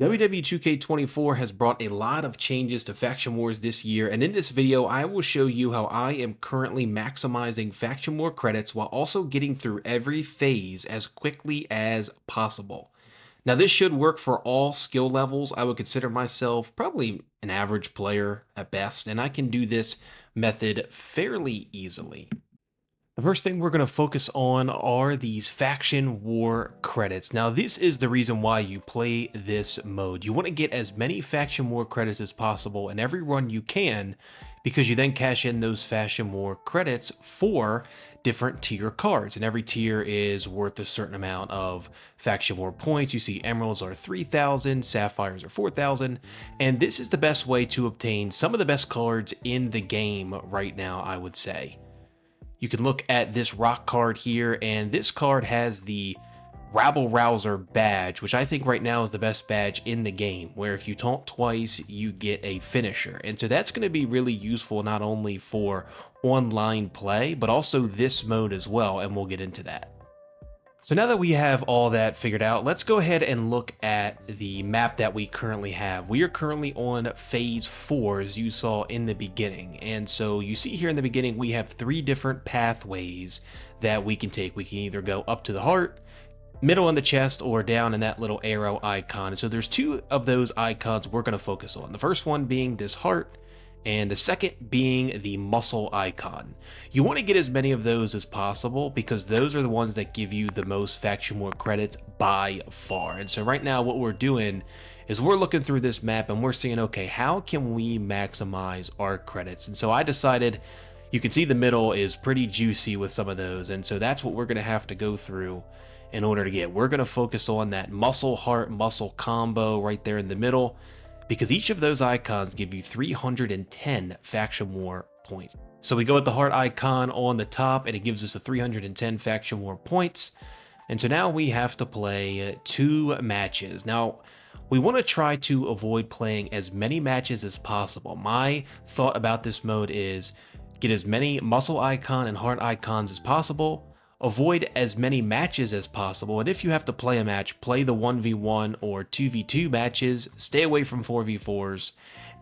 WWE 2K24 has brought a lot of changes to Faction Wars this year, and in this video I will show you how I am currently maximizing Faction War credits while also getting through every phase as quickly as possible. Now this should work for all skill levels. I would consider myself probably an average player at best, and I can do this method fairly easily. The first thing we're going to focus on are these faction war credits. Now, this is the reason why you play this mode. You want to get as many faction war credits as possible in every run you can, because you then cash in those faction war credits for different tier cards, and every tier is worth a certain amount of faction war points. You see emeralds are 3,000, sapphires are 4,000, and this is the best way to obtain some of the best cards in the game right now, I would say. You can look at this rock card here, and this card has the RoubleRousser badge, which I think right now is the best badge in the game, where if you taunt twice, you get a finisher. And so that's going to be really useful not only for online play, but also this mode as well, and we'll get into that. So now that we have all that figured out, let's go ahead and look at the map that we currently have. We are currently on phase 4, as you saw in the beginning. And so you see here in the beginning, we have 3 different pathways that we can take. We can either go up to the heart, middle in the chest, or down in that little arrow icon. And so there's 2 of those icons we're going to focus on. The first one being this heart, and the second being the muscle icon. You want to get as many of those as possible because those are the ones that give you the most faction war credits by far. And so right now what we're doing is we're looking through this map and we're seeing, okay, how can we maximize our credits? And so I decided, you can see the middle is pretty juicy with some of those, and so that's what we're going to have to go through in order to get. We're going to focus on that muscle heart muscle combo right there in the middle, because each of those icons give you 310 faction war points. So we go with the heart icon on the top, and it gives us the 310 faction war points. And so now we have to play 2 matches. Now, we want to try to avoid playing as many matches as possible. My thought about this mode is get as many muscle icon and heart icons as possible, avoid as many matches as possible, and if you have to play a match, play the 1v1 or 2v2 matches, stay away from 4v4s,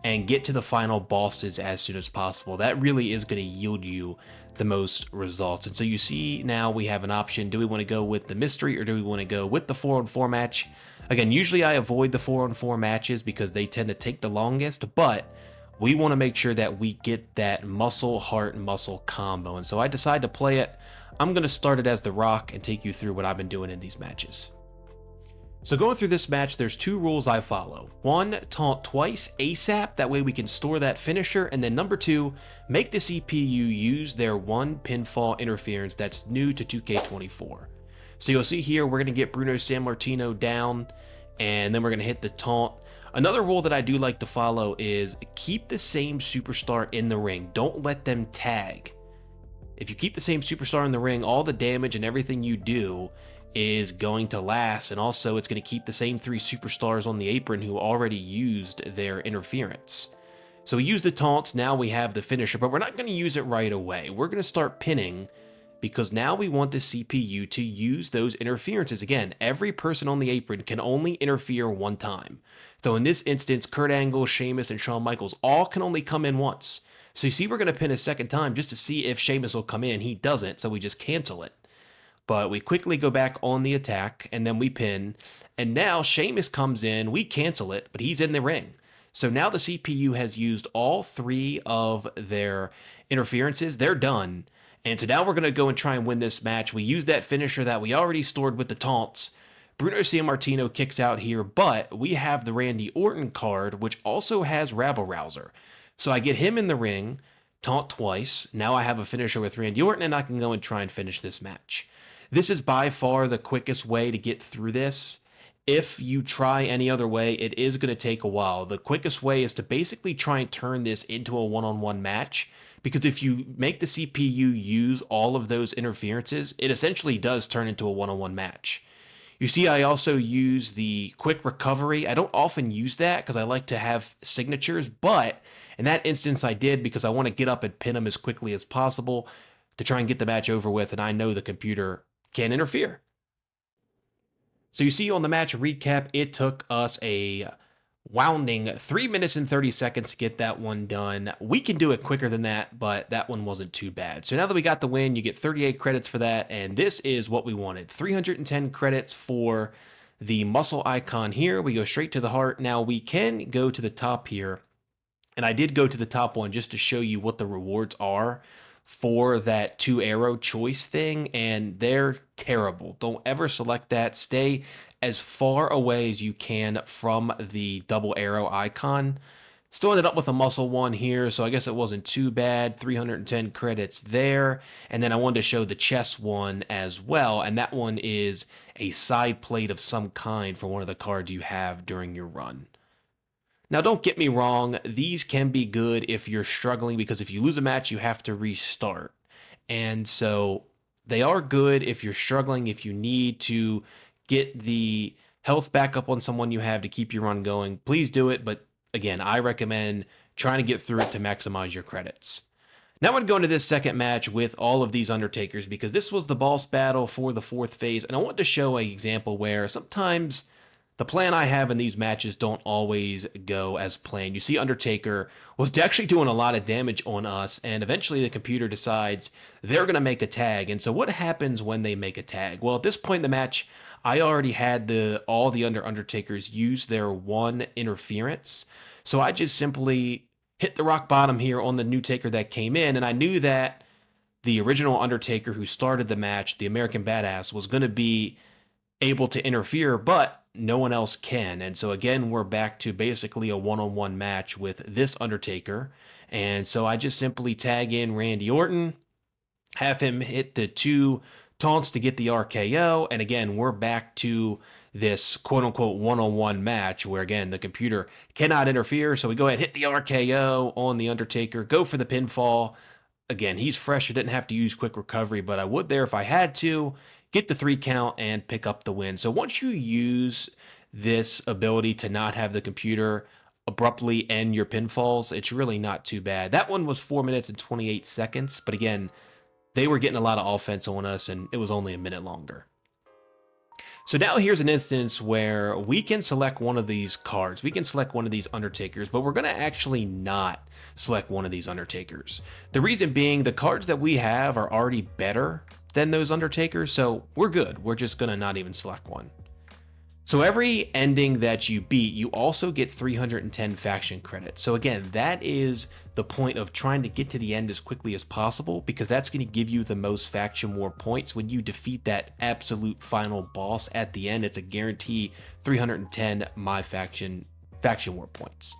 and get to the final bosses as soon as possible. That really is going to yield you the most results. And so you see now we have an option. Do we want to go with the mystery, or do we want to go with the 4-on-4 match? Again, usually I avoid the 4-on-4 matches because they tend to take the longest, but we want to make sure that we get that muscle heart muscle combo. And so I decide to play it. I'm going to start it as the rock and take you through what I've been doing in these matches. So going through this match, there's 2 rules I follow. 1, taunt twice ASAP, that way we can store that finisher, and then number 2, make the CPU use their 1 pinfall interference that's new to 2K24. So you'll see here, we're going to get Bruno Sammartino down, and then we're going to hit the taunt. Another rule that I do like to follow is keep the same superstar in the ring. Don't let them tag. If you keep the same superstar in the ring, all the damage and everything you do is going to last, and also it's going to keep the same 3 superstars on the apron who already used their interference. So we use the taunts, now we have the finisher, but we're not going to use it right away. We're going to start pinning, because now we want the CPU to use those interferences. Again, every person on the apron can only interfere 1 time. So in this instance, Kurt Angle, Sheamus, and Shawn Michaels all can only come in once. So you see we're going to pin a second time just to see if Sheamus will come in. He doesn't, so we just cancel it. But we quickly go back on the attack, and then we pin. And now Sheamus comes in, we cancel it, but he's in the ring. So now the CPU has used all 3 of their interferences. They're done. And so now we're going to go and try and win this match. We use that finisher that we already stored with the taunts. Bruno Sammartino kicks out here, but we have the Randy Orton card, which also has RoubleRousser. So I get him in the ring, taunt twice. Now I have a finisher with Randy Orton, and I can go and try and finish this match. This is by far the quickest way to get through this. If you try any other way, it is going to take a while. The quickest way is to basically try and turn this into a one-on-one match, because if you make the CPU use all of those interferences, it essentially does turn into a one-on-one match. You see, I also use the quick recovery. I don't often use that because I like to have signatures, but in that instance I did because I want to get up and pin him as quickly as possible to try and get the match over with, and I know the computer can't interfere. So you see on the match recap, it took us a wounding 3 minutes and 30 seconds to get that one done. We can do it quicker than that, but that one wasn't too bad. So now that we got the win, you get 38 credits for that, and this is what we wanted. 310 credits for the muscle icon here. We go straight to the heart. Now we can go to the top here, and I did go to the top one just to show you what the rewards are for that 2-arrow choice thing, and they're terrible. Don't ever select that. Stay as far away as you can from the double arrow icon. Still ended up with a muscle one here, so I guess it wasn't too bad. 310 credits there. And then I wanted to show the chest one as well, and that one is a side plate of some kind for one of the cards you have during your run. Now, don't get me wrong, these can be good if you're struggling, because if you lose a match, you have to restart. And so they are good if you're struggling, if you need to get the health back up on someone you have to keep your run going. Please do it, but again, I recommend trying to get through it to maximize your credits. Now I'm going to go into this second match with all of these Undertakers, because this was the boss battle for the 4th phase, and I want to show an example where sometimes the plan I have in these matches don't always go as planned. You see Undertaker was actually doing a lot of damage on us, and eventually the computer decides they're going to make a tag. And so what happens when they make a tag? Well, at this point in the match, I already had all the Undertakers use their 1 interference. So I just simply hit the rock bottom here on the new taker that came in, and I knew that the original Undertaker who started the match, the American Badass, was going to be able to interfere, but no one else can. And so again, we're back to basically a one-on-one match with this Undertaker. And so I just simply tag in Randy Orton, have him hit the 2 taunts to get the RKO. And again, we're back to this quote-unquote one-on-one match where, again, the computer cannot interfere. So we go ahead, hit the RKO on the Undertaker, go for the pinfall. Again, he's fresh. I didn't have to use quick recovery, but I would there if I had to. Get the 3 count and pick up the win. So once you use this ability to not have the computer abruptly end your pinfalls, it's really not too bad. That one was 4 minutes and 28 seconds, but again, they were getting a lot of offense on us, and it was only a minute longer. So now here's an instance where we can select one of these cards. We can select one of these Undertakers, but we're going to actually not select one of these Undertakers. The reason being, the cards that we have are already better than those Undertakers, so we're good. We're just going to not even select one. So every ending that you beat, you also get 310 faction credits. So again, that is the point of trying to get to the end as quickly as possible, because that's going to give you the most faction war points. When you defeat that absolute final boss at the end, it's a guarantee 310 my faction war points.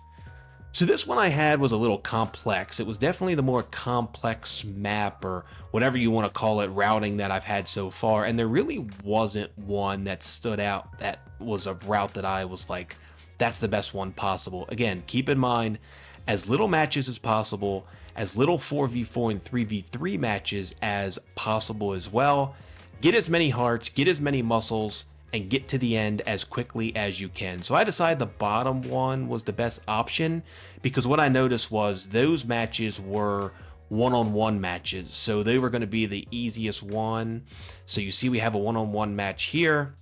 So this one I had was a little complex. It was definitely the more complex map, or whatever you want to call it, routing that I've had so far. And there really wasn't one that stood out that was a route that I was like, that's the best one possible. Again, keep in mind, as little matches as possible, as little 4v4 and 3v3 matches as possible as well. Get as many hearts, get as many muscles, and get to the end as quickly as you can. So I decided the bottom one was the best option, because what I noticed was those matches were one-on-one matches, so they were going to be the easiest one. So you see we have a one-on-one match here.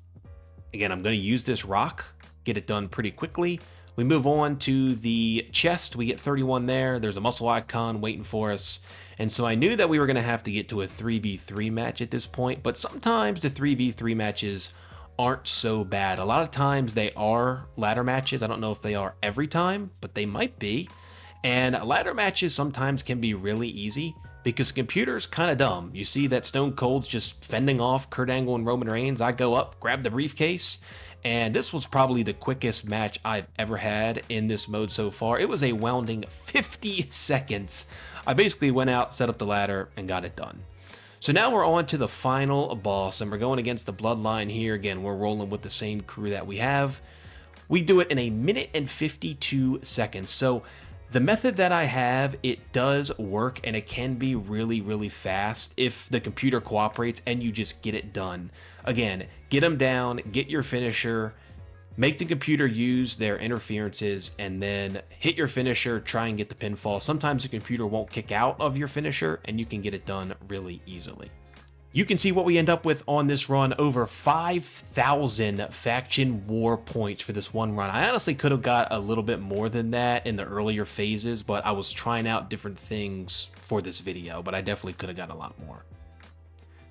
Again, I'm going to use this rock, get it done pretty quickly. We move on to the chest. We get 31 there. There's a muscle icon waiting for us. And so I knew that we were going to have to get to a 3v3 match at this point, but sometimes the 3v3 matches aren't so bad. A lot of times they are ladder matches. I don't know if they are every time, but they might be. And ladder matches sometimes can be really easy because the computer's kind of dumb. You see that Stone Cold's just fending off Kurt Angle and Roman Reigns. I go up, grab the briefcase, and this was probably the quickest match I've ever had in this mode so far. It was a wounding 50 seconds. I basically went out, set up the ladder, and got it done. So now we're on to the final boss, and we're going against the Bloodline here. Again, we're rolling with the same crew that we have. We do it in a minute and 52 seconds. So the method that I have, it does work, and it can be really, really fast if the computer cooperates and you just get it done. Again, get them down, get your finisher, make the computer use their interferences, and then hit your finisher, try and get the pinfall. Sometimes the computer won't kick out of your finisher, and you can get it done really easily. You can see what we end up with on this run, over 5,000 faction war points for this one run. I honestly could have got a little bit more than that in the earlier phases, but I was trying out different things for this video, but I definitely could have got a lot more.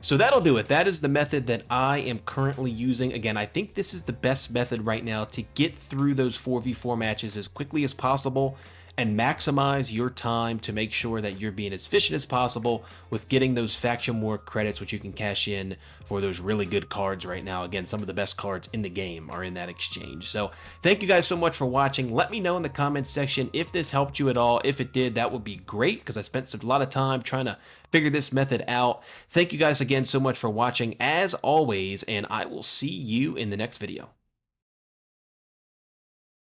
So that'll do it. That is the method that I am currently using. Again, I think this is the best method right now to get through those 4v4 matches as quickly as possible and maximize your time to make sure that you're being as efficient as possible with getting those faction war credits, which you can cash in for those really good cards right now. Again, some of the best cards in the game are in that exchange. So thank you guys so much for watching. Let me know in the comments section if this helped you at all. If it did, that would be great, because I spent a lot of time trying to figure this method out. Thank you guys again so much for watching as always, and I will see you in the next video.